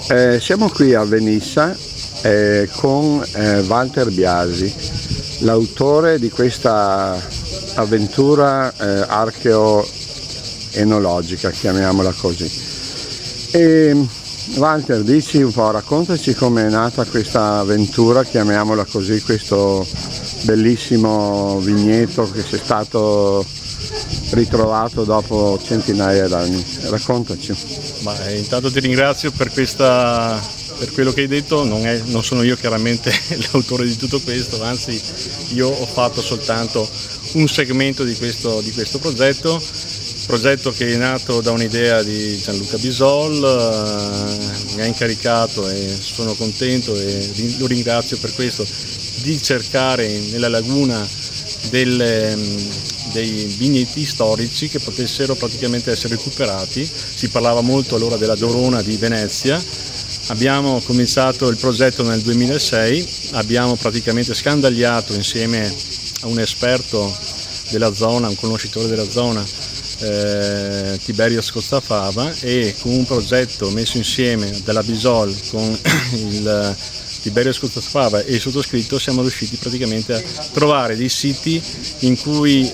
Siamo qui a Venissa con Walter Biasi, l'autore di questa avventura archeo-enologica, chiamiamola così. Walter, dici un po', raccontaci come è nata questa avventura, chiamiamola così, questo bellissimo vigneto che sei stato ritrovato dopo centinaia d'anni. Raccontaci. Intanto ti ringrazio per quello che hai detto. Non sono io chiaramente l'autore di tutto questo, anzi io ho fatto soltanto un segmento di questo progetto che è nato da un'idea di Gianluca Bisol. Mi ha incaricato e sono contento e lo ringrazio per questo, di cercare nella laguna dei vigneti storici che potessero praticamente essere recuperati. Si parlava molto allora della Dorona di Venezia. Abbiamo cominciato il progetto nel 2006, abbiamo praticamente scandagliato insieme a un esperto della zona, un conoscitore della zona, Tiberio Scozzafava, e con un progetto messo insieme dalla Bisol con il Tiberio Scozzafava e il sottoscritto siamo riusciti praticamente a trovare dei siti in cui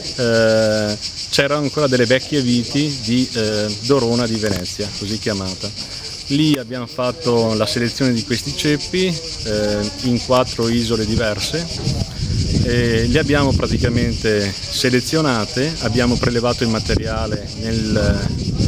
c'erano ancora delle vecchie viti di Dorona di Venezia, così chiamata. Lì abbiamo fatto la selezione di questi ceppi in 4 isole diverse. Le abbiamo praticamente selezionate, abbiamo prelevato il materiale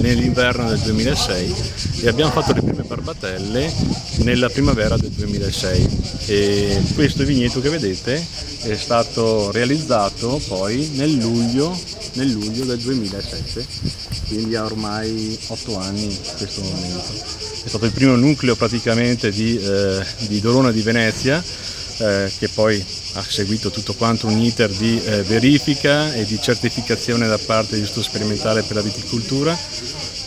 nell'inverno del 2006 e abbiamo fatto le prime barbatelle nella primavera del 2006, e questo vigneto che vedete è stato realizzato poi nel luglio del 2007, quindi ha ormai 8 anni questo momento. È stato il primo nucleo praticamente di Dorona di Venezia, che poi ha seguito tutto quanto un iter di verifica e di certificazione da parte dell'Istituto Sperimentale per la Viticoltura,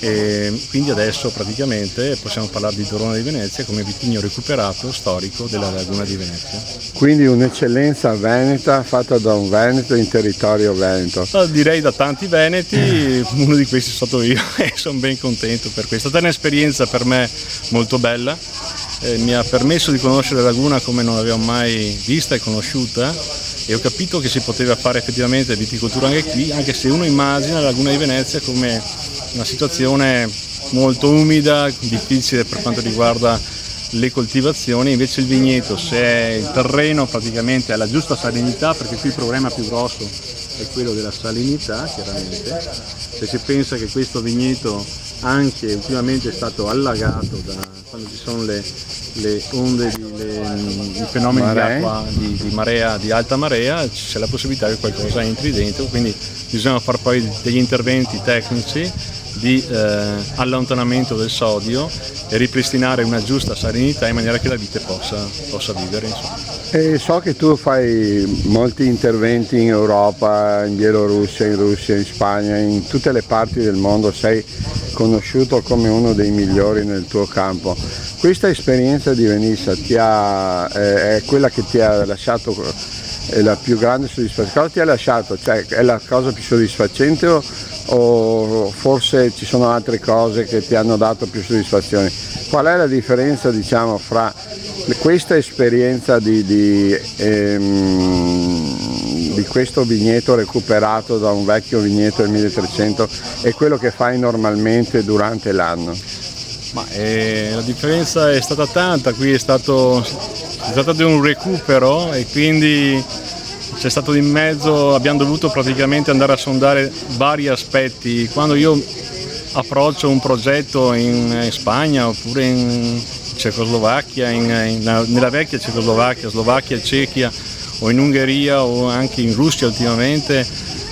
e quindi adesso praticamente possiamo parlare di Dorona di Venezia come vitigno recuperato storico della laguna di Venezia. Quindi un'eccellenza veneta fatta da un veneto in territorio veneto. Direi da tanti veneti, uno di questi sono stato io e sono ben contento per questo. È stata un'esperienza per me molto bella. Mi ha permesso di conoscere la laguna come non l'avevo mai vista e conosciuta, e ho capito che si poteva fare effettivamente viticoltura anche qui, anche se uno immagina la laguna di Venezia come una situazione molto umida, difficile per quanto riguarda le coltivazioni. Invece il vigneto, se il terreno praticamente ha la giusta salinità, perché qui il problema più grosso è quello della salinità, chiaramente. Se si pensa che questo vigneto anche ultimamente è stato allagato da quando ci sono le onde, i fenomeni di acqua, di marea, di alta marea, c'è la possibilità che qualcosa entri dentro, quindi bisogna fare poi degli interventi tecnici di allontanamento del sodio e ripristinare una giusta salinità in maniera che la vite possa vivere, insomma. E so che tu fai molti interventi in Europa, in Bielorussia, in Russia, in Spagna, in tutte le parti del mondo, sei conosciuto come uno dei migliori nel tuo campo. Questa esperienza di Venissa è quella che ti ha lasciato la più grande soddisfazione? Cosa ti ha lasciato? Cioè, è la cosa più soddisfacente o forse ci sono altre cose che ti hanno dato più soddisfazione? Qual è la differenza, diciamo, fra questa esperienza di questo vigneto recuperato da un vecchio vigneto del 1300 e quello che fai normalmente durante l'anno? La differenza è stata tanta. Qui è stato di un recupero, e quindi c'è stato in mezzo, abbiamo dovuto praticamente andare a sondare vari aspetti. Quando io approccio un progetto in Spagna oppure in Cecoslovacchia, nella vecchia Cecoslovacchia, Slovacchia, Cechia, o in Ungheria o anche in Russia ultimamente,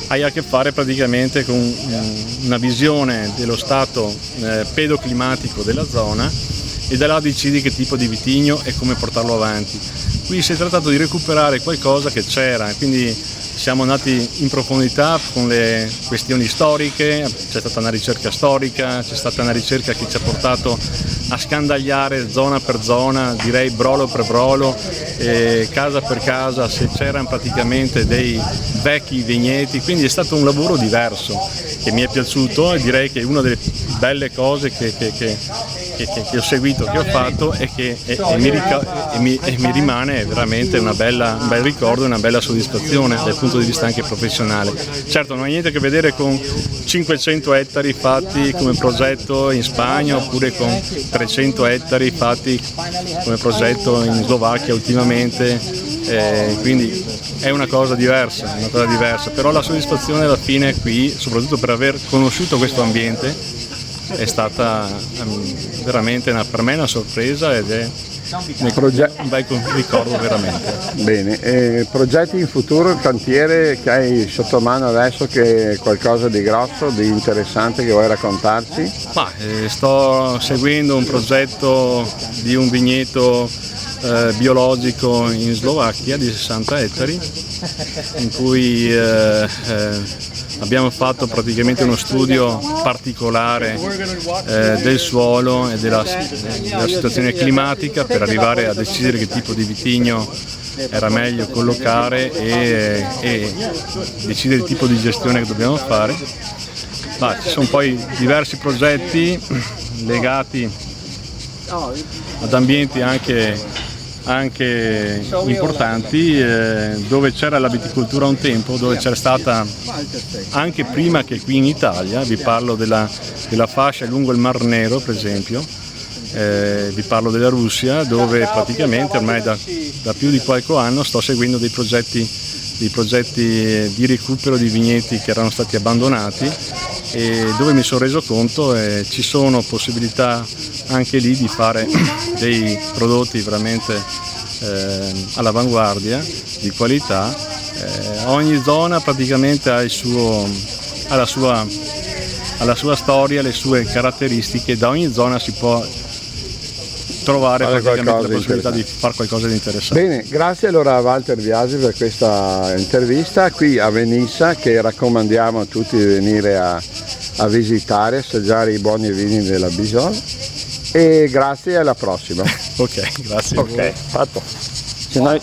hai a che fare praticamente con una visione dello stato pedoclimatico della zona, e da là decidi che tipo di vitigno e come portarlo avanti. Qui si è trattato di recuperare qualcosa che c'era, quindi siamo andati in profondità con le questioni storiche, c'è stata una ricerca storica, c'è stata una ricerca che ci ha portato a scandagliare zona per zona, direi brolo per brolo, casa per casa, se c'erano praticamente dei vecchi vigneti, quindi è stato un lavoro diverso che mi è piaciuto, e direi che è una delle belle cose che ho seguito, che ho fatto e mi rimane veramente un bel ricordo e una bella soddisfazione dal punto di vista anche professionale. Certo, non ha niente a che vedere con 500 ettari fatti come progetto in Spagna oppure con 300 ettari fatti come progetto in Slovacchia ultimamente, quindi è una cosa diversa, però la soddisfazione alla fine qui, soprattutto per aver conosciuto questo ambiente, è stata veramente per me una sorpresa ed è un bel ricordo veramente. Bene, progetti in futuro, il cantiere che hai sotto mano adesso, che è qualcosa di grosso, di interessante che vuoi raccontarci? Sto seguendo un progetto di un vigneto biologico in Slovacchia di 60 ettari in cui abbiamo fatto praticamente uno studio particolare del suolo e della situazione climatica per arrivare a decidere che tipo di vitigno era meglio collocare e decidere il tipo di gestione che dobbiamo fare. Ci sono poi diversi progetti legati ad ambienti anche importanti, dove c'era la viticoltura un tempo, dove c'era stata anche prima che qui in Italia. Vi parlo della fascia lungo il Mar Nero, per esempio, vi parlo della Russia, dove praticamente ormai da più di qualche anno sto seguendo dei progetti di recupero di vigneti che erano stati abbandonati, e dove mi sono reso conto ci sono possibilità anche lì di fare dei prodotti veramente all'avanguardia, di qualità. Ogni zona praticamente ha la sua storia, le sue caratteristiche. Da ogni zona si può trovare praticamente la possibilità di fare qualcosa di interessante. Bene, grazie allora a Walter Biasi per questa intervista qui a Venissa, che raccomandiamo a tutti di venire a visitare, assaggiare i buoni vini della Bisol, e grazie, alla prossima. Ok, grazie. Ok, fatto.